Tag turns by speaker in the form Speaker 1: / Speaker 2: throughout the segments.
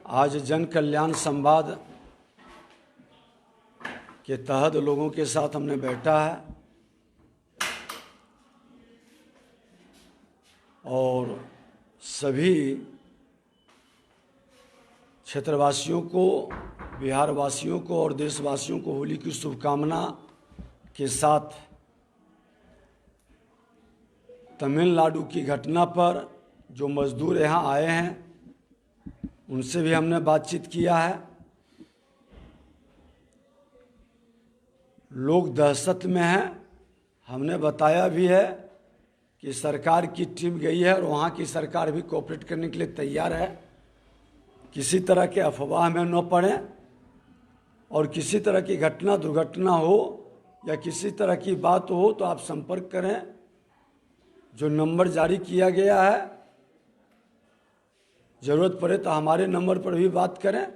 Speaker 1: आज जन कल्याण संवाद के तहत लोगों के साथ हमने बैठा है और सभी क्षेत्रवासियों को, बिहार वासियों को और देशवासियों को होली की शुभकामना के साथ तमिलनाडु की घटना पर जो मजदूर यहाँ आए हैं उनसे भी हमने बातचीत किया है। लोग दहशत में हैं। हमने बताया भी है कि सरकार की टीम गई है और वहाँ की सरकार भी कोऑपरेट करने के लिए तैयार है। किसी तरह के अफवाह में न पड़ें और किसी तरह की घटना दुर्घटना हो या किसी तरह की बात हो तो आप संपर्क करें। जो नंबर जारी किया गया है, ज़रूरत पड़े तो हमारे नंबर पर भी बात करें।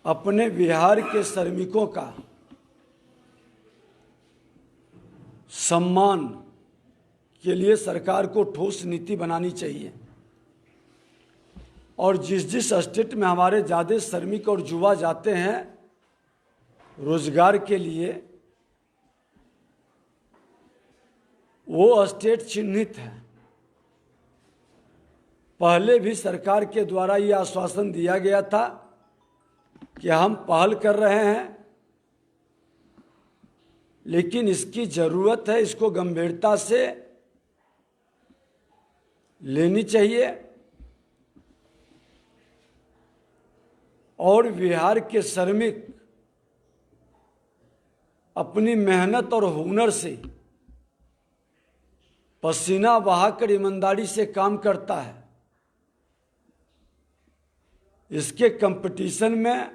Speaker 1: अपने बिहार के श्रमिकों का सम्मान के लिए सरकार को ठोस नीति बनानी चाहिए और जिस स्टेट में हमारे ज़्यादा श्रमिक और युवा जाते हैं रोजगार के लिए, वो स्टेट चिन्हित है। पहले भी सरकार के द्वारा ये आश्वासन दिया गया था कि हम पहल कर रहे हैं, लेकिन इसकी ज़रूरत है, इसको गंभीरता से लेनी चाहिए और बिहार के श्रमिक अपनी मेहनत और हुनर से पसीना बहाकर ईमानदारी से काम करता है। इसके कंपटीशन में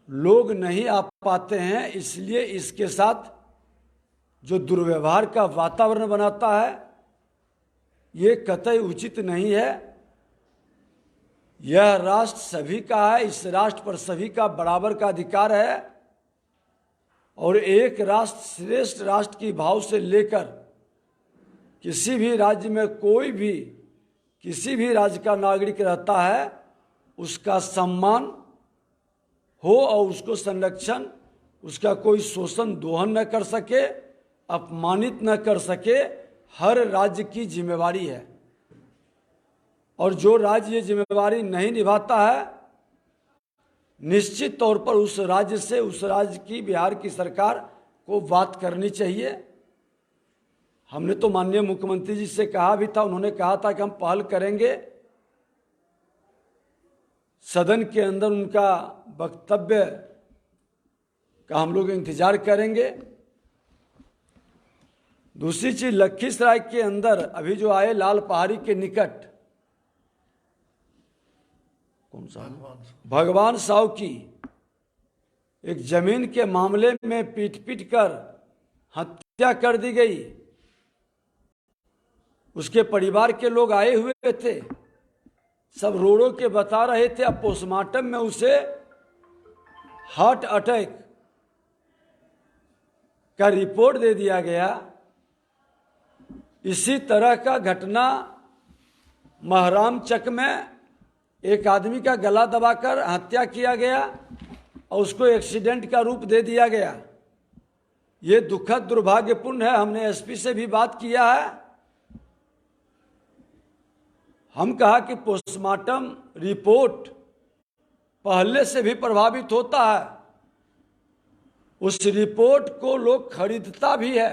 Speaker 1: लोग नहीं आ पाते हैं, इसलिए इसके साथ जो दुर्व्यवहार का वातावरण बनाता है ये कतई उचित नहीं है। यह राष्ट्र सभी का है, इस राष्ट्र पर सभी का बराबर का अधिकार है और एक राष्ट्र श्रेष्ठ राष्ट्र की भाव से लेकर किसी भी राज्य में कोई भी किसी भी राज्य का नागरिक रहता है उसका सम्मान हो और उसको संरक्षण, उसका कोई शोषण दोहन न कर सके, अपमानित न कर सके, हर राज्य की जिम्मेवारी है। और जो राज्य ये जिम्मेवारी नहीं निभाता है निश्चित तौर पर उस राज्य से, उस राज्य की, बिहार की सरकार को बात करनी चाहिए। हमने तो माननीय मुख्यमंत्री जी से कहा भी था, उन्होंने कहा था कि हम पहल करेंगे। सदन के अंदर उनका वक्तव्य का हम लोग इंतजार करेंगे। दूसरी चीज, लखीसराय के अंदर अभी जो आए लाल पहाड़ी के निकट, कौन सा, भगवान साहू की एक जमीन के मामले में पीट पीट कर हत्या कर दी गई। उसके परिवार के लोग आए हुए थे, सब रोड़ों के बता रहे थे। अब पोस्टमार्टम में उसे हार्ट अटैक का रिपोर्ट दे दिया गया। इसी तरह का घटना महरामचक में एक आदमी का गला दबाकर हत्या किया गया और उसको एक्सीडेंट का रूप दे दिया गया। ये दुखद दुर्भाग्यपूर्ण है। हमने एसपी से भी बात किया है। हम कहा कि पोस्टमार्टम रिपोर्ट पहले से भी प्रभावित होता है, उस रिपोर्ट को लोग खरीदता भी है।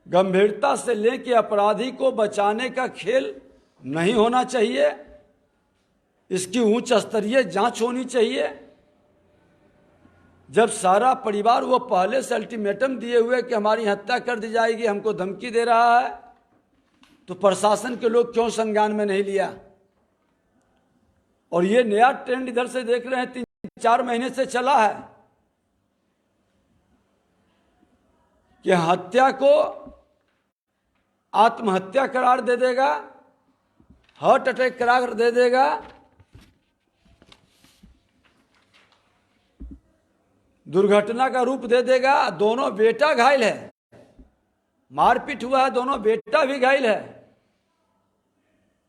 Speaker 1: गंभीरता से लें कि अपराधी को बचाने का खेल नहीं होना चाहिए, इसकी उच्च स्तरीय जांच होनी चाहिए। जब सारा परिवार वो पहले से अल्टीमेटम दिए हुए कि हमारी हत्या कर दी जाएगी, हमको धमकी दे रहा है, तो प्रशासन के लोग क्यों संज्ञान में नहीं लिया? और ये नया ट्रेंड इधर से देख रहे हैं, 3-4 महीने से चला है कि हत्या को आत्महत्या करार दे देगा, हार्ट अटैक करार दे देगा, दुर्घटना का रूप दे देगा। दोनों बेटा घायल है, मारपीट हुआ है, दोनों बेटा भी घायल है।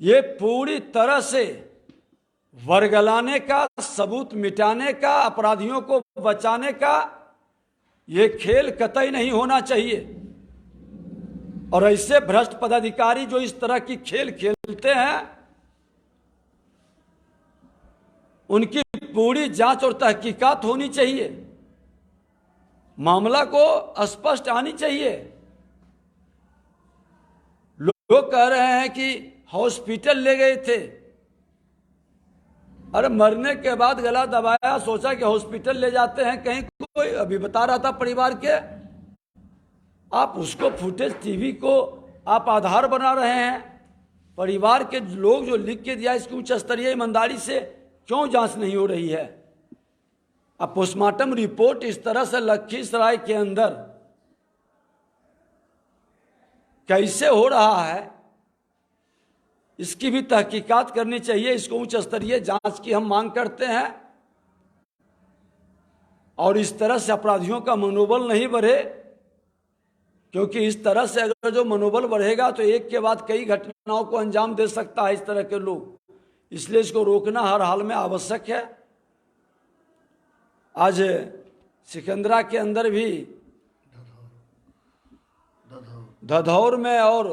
Speaker 1: ये पूरी तरह से वर्गलाने का, सबूत मिटाने का, अपराधियों को बचाने का ये खेल कतई नहीं होना चाहिए। और ऐसे भ्रष्ट पदाधिकारी जो इस तरह की खेल खेलते हैं, उनकी पूरी जांच और तहकीकात होनी चाहिए, मामला को स्पष्ट आनी चाहिए। लोग कह रहे हैं कि हॉस्पिटल ले गए थे, अरे मरने के बाद गला दबाया, सोचा कि हॉस्पिटल ले जाते हैं, कहीं कोई अभी बता रहा था परिवार के, आप उसको फुटेज टीवी को आप आधार बना रहे हैं। परिवार के लोग जो लिख के दिया, इसकी उच्च स्तरीय ईमानदारी से क्यों जांच नहीं हो रही है? अब पोस्टमार्टम रिपोर्ट इस तरह से लखीसराय के अंदर कैसे हो रहा है, इसकी भी तहकीकात करनी चाहिए। इसको उच्च स्तरीय जांच की हम मांग करते हैं। और इस तरह से अपराधियों का मनोबल नहीं बढ़े, क्योंकि इस तरह से अगर जो मनोबल बढ़ेगा तो एक के बाद कई घटनाओं को अंजाम दे सकता है इस तरह के लोग। इसलिए इसको रोकना हर हाल में आवश्यक है। आज सिकंदरा के अंदर भी, धधौर में और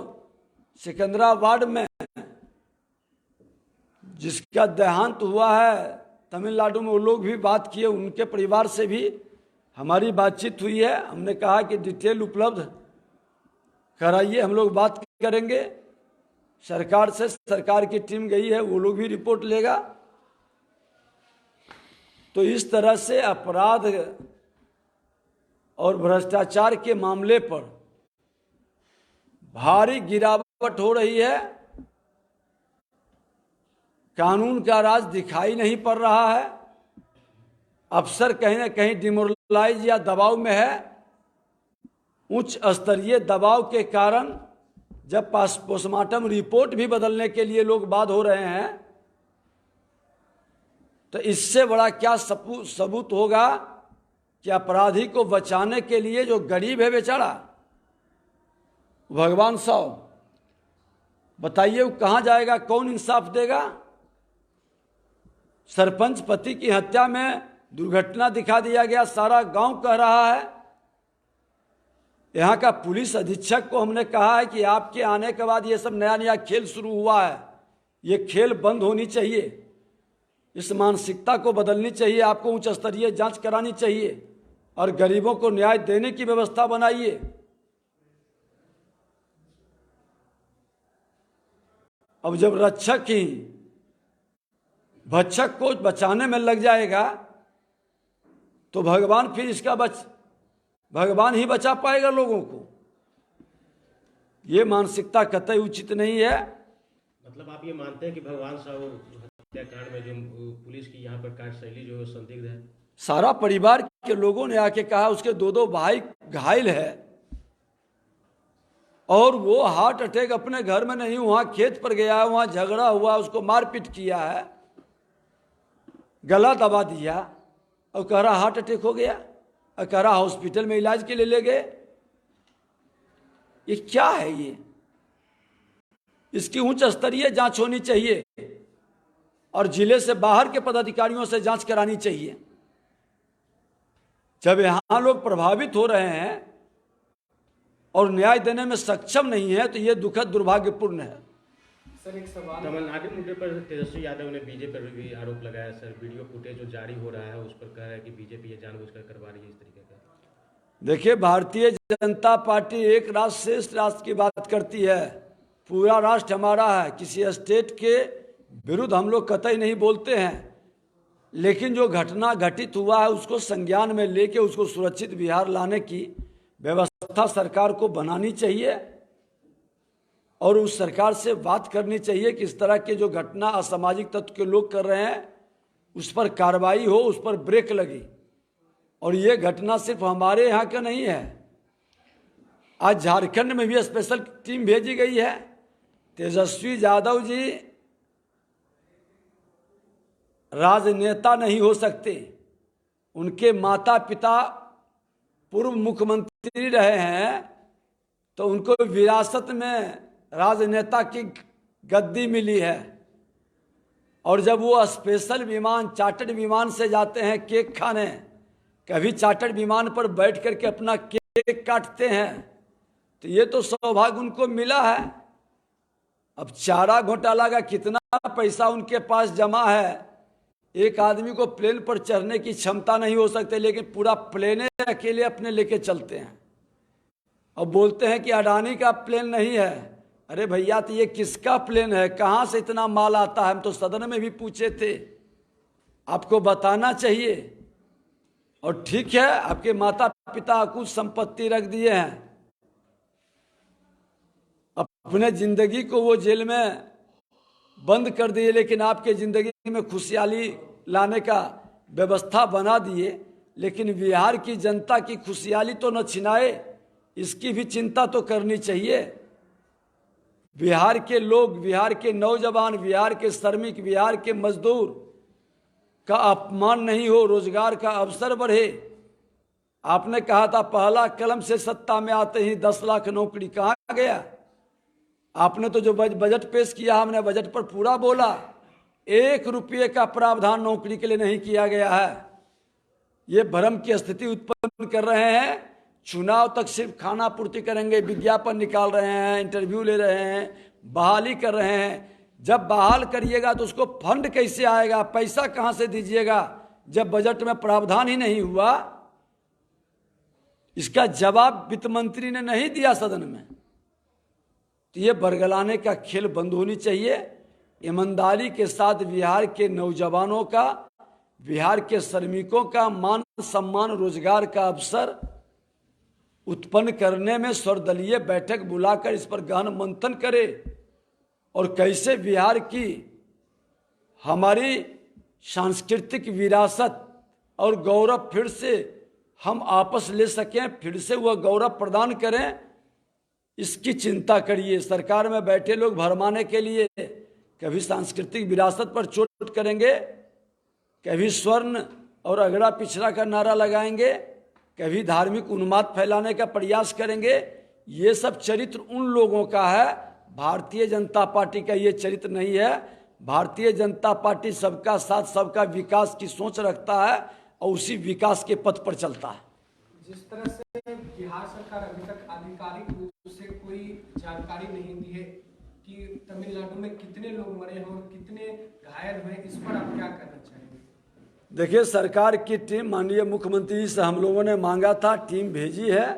Speaker 1: सिकंदरा वार्ड में जिसका देहांत हुआ है तमिलनाडु में, वो लोग भी बात किए, उनके परिवार से भी हमारी बातचीत हुई है। हमने कहा कि डिटेल उपलब्ध कराइए, हम लोग बात करेंगे सरकार से। सरकार की टीम गई है, वो लोग भी रिपोर्ट लेगा। तो इस तरह से अपराध और भ्रष्टाचार के मामले पर भारी गिरावट हो रही है। कानून का राज दिखाई नहीं पड़ रहा है। अफसर कहीं ना कहीं डिमोरलाइज या दबाव में है। उच्च स्तरीय दबाव के कारण जब पोस्टमार्टम रिपोर्ट भी बदलने के लिए लोग बाध्य हो रहे हैं, तो इससे बड़ा क्या सबूत होगा कि अपराधी को बचाने के लिए जो गरीब है बेचारा, भगवान साहब बताइए वो कहाँ जाएगा, कौन इंसाफ देगा? सरपंच पति की हत्या में दुर्घटना दिखा दिया गया, सारा गांव कह रहा है। यहाँ का पुलिस अधीक्षक को हमने कहा है कि आपके आने के बाद ये सब नया नया खेल शुरू हुआ है, ये खेल बंद होनी चाहिए, इस मानसिकता को बदलनी चाहिए, आपको उच्च स्तरीय जांच करानी चाहिए और गरीबों को न्याय देने की व्यवस्था बनाइए। अब जब रक्षक ही भक्षक को बचाने में लग जाएगा तो भगवान फिर इसका भगवान ही बचा पाएगा लोगों को। ये मानसिकता कतई उचित नहीं है।
Speaker 2: मतलब आप ये मानते हैं कि भगवान साहब हत्याकांड में जो पुलिस की यहाँ पर कार्यशैली जो संदिग्ध है?
Speaker 1: सारा परिवार के लोगों ने आके कहा उसके दो भाई घायल है और वो हार्ट अटैक अपने घर में नहीं, वहां खेत पर गया है, वहां झगड़ा हुआ, उसको मारपीट किया है, गला दबा दिया और कह रहा हार्ट अटैक हो गया और कह रहा हॉस्पिटल में इलाज के लिए ले गए। ये क्या है? ये इसकी उच्च स्तरीय जांच होनी चाहिए और जिले से बाहर के पदाधिकारियों से जांच करानी चाहिए। जब यहां लोग प्रभावित हो रहे हैं और न्याय देने में सक्षम नहीं है तो यह दुखद दुर्भाग्यपूर्ण है।
Speaker 3: सर एक सवाल,
Speaker 2: तमिलनाडु मुद्दे पर तेजस्वी यादव ने बीजेपी पर भी आरोप लगाया सर। वीडियो फुटेज जो जारी हो रहा है उस पर कह रहा है कि बीजेपी ये जानबूझकर करवा रही है इस तरीके का।
Speaker 1: देखिए, भारतीय जनता पार्टी एक राष्ट्र श्रेष्ठ राष्ट्र की बात करती है। पूरा राष्ट्र हमारा है, किसी स्टेट के विरुद्ध हम लोग कतई नहीं बोलते हैं, लेकिन जो घटना घटित हुआ है उसको संज्ञान में लेके उसको सुरक्षित बिहार लाने की व्यवस्था सरकार को बनानी चाहिए और उस सरकार से बात करनी चाहिए कि इस तरह के जो घटना असामाजिक तत्व के लोग कर रहे हैं उस पर कार्रवाई हो, उस पर ब्रेक लगे। और ये घटना सिर्फ हमारे यहाँ का नहीं है, आज झारखंड में भी स्पेशल टीम भेजी गई है। तेजस्वी यादव जी राजनेता नहीं हो सकते, उनके माता पिता पूर्व मुख्यमंत्री रहे हैं, तो उनको विरासत में राजनेता की गद्दी मिली है। और जब वो स्पेशल विमान, चार्टर्ड विमान से जाते हैं केक खाने, कभी चार्टर्ड विमान पर बैठ करके अपना केक काटते हैं, तो ये तो सौभाग्य उनको मिला है। अब चारा घोटाला का कितना पैसा उनके पास जमा है, एक आदमी को प्लेन पर चढ़ने की क्षमता नहीं हो सकती, लेकिन पूरा प्लेन अकेले अपने लेके चलते हैं। अब बोलते हैं कि अडानी का प्लेन नहीं है। अरे भैया, तो ये किसका प्लेन है, कहाँ से इतना माल आता है? हम तो सदन में भी पूछे थे, आपको बताना चाहिए। और ठीक है, आपके माता पिता कुछ संपत्ति रख दिए हैं, अपने जिंदगी को वो जेल में बंद कर दिए, लेकिन आपके जिंदगी में खुशहाली लाने का व्यवस्था बना दिए। लेकिन बिहार की जनता की खुशहाली तो न छिनाए, इसकी भी चिंता तो करनी चाहिए। बिहार के लोग, बिहार के नौजवान, बिहार के श्रमिक, बिहार के मजदूर का अपमान नहीं हो, रोजगार का अवसर बढ़े। आपने कहा था पहला कलम से सत्ता में आते ही 10 लाख नौकरी, कहाँ गया? आपने तो जो बजट पेश किया, हमने बजट पर पूरा बोला, 1 रुपये का प्रावधान नौकरी के लिए नहीं किया गया है। ये भ्रम की स्थिति उत्पन्न कर रहे हैं। चुनाव तक सिर्फ खाना पूर्ति करेंगे, विज्ञापन निकाल रहे हैं, इंटरव्यू ले रहे हैं, बहाली कर रहे हैं। जब बहाल करिएगा तो उसको फंड कैसे आएगा, पैसा कहां से दीजिएगा, जब बजट में प्रावधान ही नहीं हुआ? इसका जवाब वित्त मंत्री ने नहीं दिया सदन में। तो ये बरगलाने का खेल बंद होनी चाहिए। ईमानदारी के साथ बिहार के नौजवानों का, बिहार के श्रमिकों का मान सम्मान, रोजगार का अवसर उत्पन्न करने में सर्वदलीय बैठक बुलाकर इस पर गहन मंथन करे, और कैसे बिहार की हमारी सांस्कृतिक विरासत और गौरव फिर से हम आपस ले सकें, फिर से वह गौरव प्रदान करें, इसकी चिंता करिए। सरकार में बैठे लोग भरमाने के लिए कभी सांस्कृतिक विरासत पर चोट करेंगे, कभी स्वर्ण और अगड़ा पिछड़ा का नारा लगाएंगे, कभी धार्मिक उन्माद फैलाने का प्रयास करेंगे। ये सब चरित्र उन लोगों का है, भारतीय जनता पार्टी का ये चरित्र नहीं है। भारतीय जनता पार्टी सबका साथ, सबका विकास की सोच रखता है और उसी विकास के पथ पर चलता है।
Speaker 3: जिस तरह से बिहार सरकार अभी तक आधिकारिक रूप से कोई जानकारी नहीं दी है कि तमिलनाडु में कितने लोग मरे हैं और कितने घायल हुए, इस पर आप क्या कहना चाहेंगे?
Speaker 1: देखिए, सरकार की टीम, माननीय मुख्यमंत्री से हम लोगों ने मांगा था, टीम भेजी है,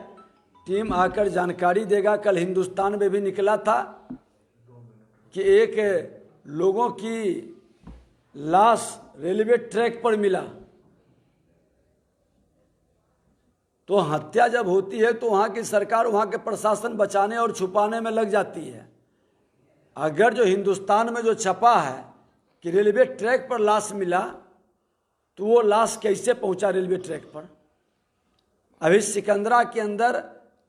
Speaker 1: टीम आकर जानकारी देगा। कल हिंदुस्तान में भी निकला था कि एक लोगों की लाश रेलवे ट्रैक पर मिला। तो हत्या जब होती है तो वहाँ की सरकार, वहाँ के प्रशासन बचाने और छुपाने में लग जाती है। अगर जो हिंदुस्तान में जो छपा है कि रेलवे ट्रैक पर लाश मिला, तो वो लाश कैसे पहुंचा रेलवे ट्रैक पर? अभी सिकंदरा के अंदर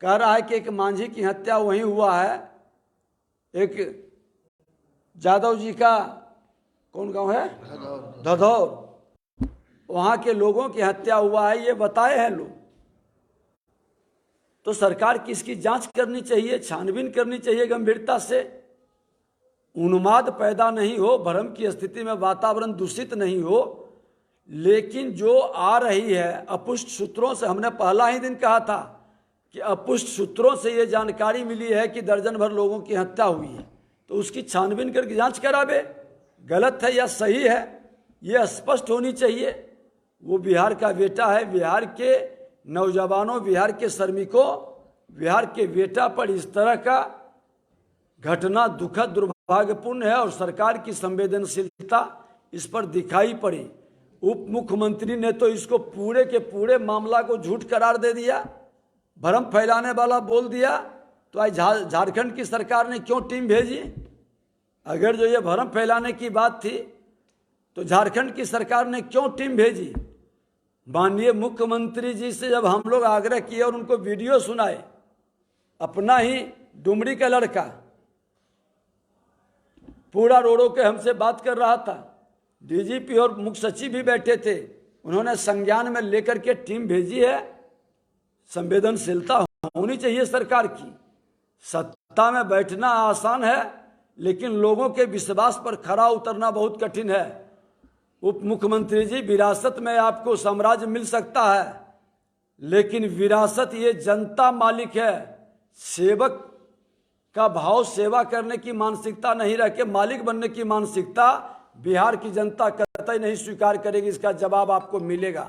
Speaker 1: कह रहा है कि एक मांझी की हत्या वहीं हुआ है, एक जादव जी का कौन गांव है, धधौर, वहां के लोगों की हत्या हुआ है, ये बताए हैं लोग। तो सरकार की इसकी जांच करनी चाहिए, छानबीन करनी चाहिए गंभीरता से। उन्माद पैदा नहीं हो, भ्रम की स्थिति में वातावरण दूषित नहीं हो। लेकिन जो आ रही है अपुष्ट सूत्रों से, हमने पहला ही दिन कहा था कि अपुष्ट सूत्रों से ये जानकारी मिली है कि दर्जन भर लोगों की हत्या हुई है, तो उसकी छानबीन करके जांच करावे, गलत है या सही है ये स्पष्ट होनी चाहिए। वो बिहार का बेटा है, बिहार के नौजवानों, बिहार के श्रमिकों, बिहार के बेटा पर इस तरह का घटना दुखद दुर्भाग्यपूर्ण है, और सरकार की संवेदनशीलता इस पर दिखाई पड़ी। उप मुख्यमंत्री ने तो इसको पूरे के पूरे मामला को झूठ करार दे दिया, भ्रम फैलाने वाला बोल दिया। तो आज झारखंड की सरकार ने क्यों टीम भेजी? अगर जो ये भ्रम फैलाने की बात थी तो झारखंड की सरकार ने क्यों टीम भेजी? माननीय मुख्यमंत्री जी से जब हम लोग आग्रह किए और उनको वीडियो सुनाए, अपना ही डुमरी का लड़का पूरा रो के हमसे बात कर रहा था, डीजीपी और मुख्य सचिव भी बैठे थे, उन्होंने संज्ञान में लेकर के टीम भेजी है। संवेदनशीलता होनी चाहिए सरकार की। सत्ता में बैठना आसान है, लेकिन लोगों के विश्वास पर खरा उतरना बहुत कठिन है। उप मुख्यमंत्री जी, विरासत में आपको साम्राज्य मिल सकता है, लेकिन विरासत ये जनता मालिक है। सेवक का भाव सेवा करने की मानसिकता नहीं रह के मालिक बनने की मानसिकता बिहार की जनता कतई नहीं स्वीकार करेगी। इसका जवाब आपको मिलेगा।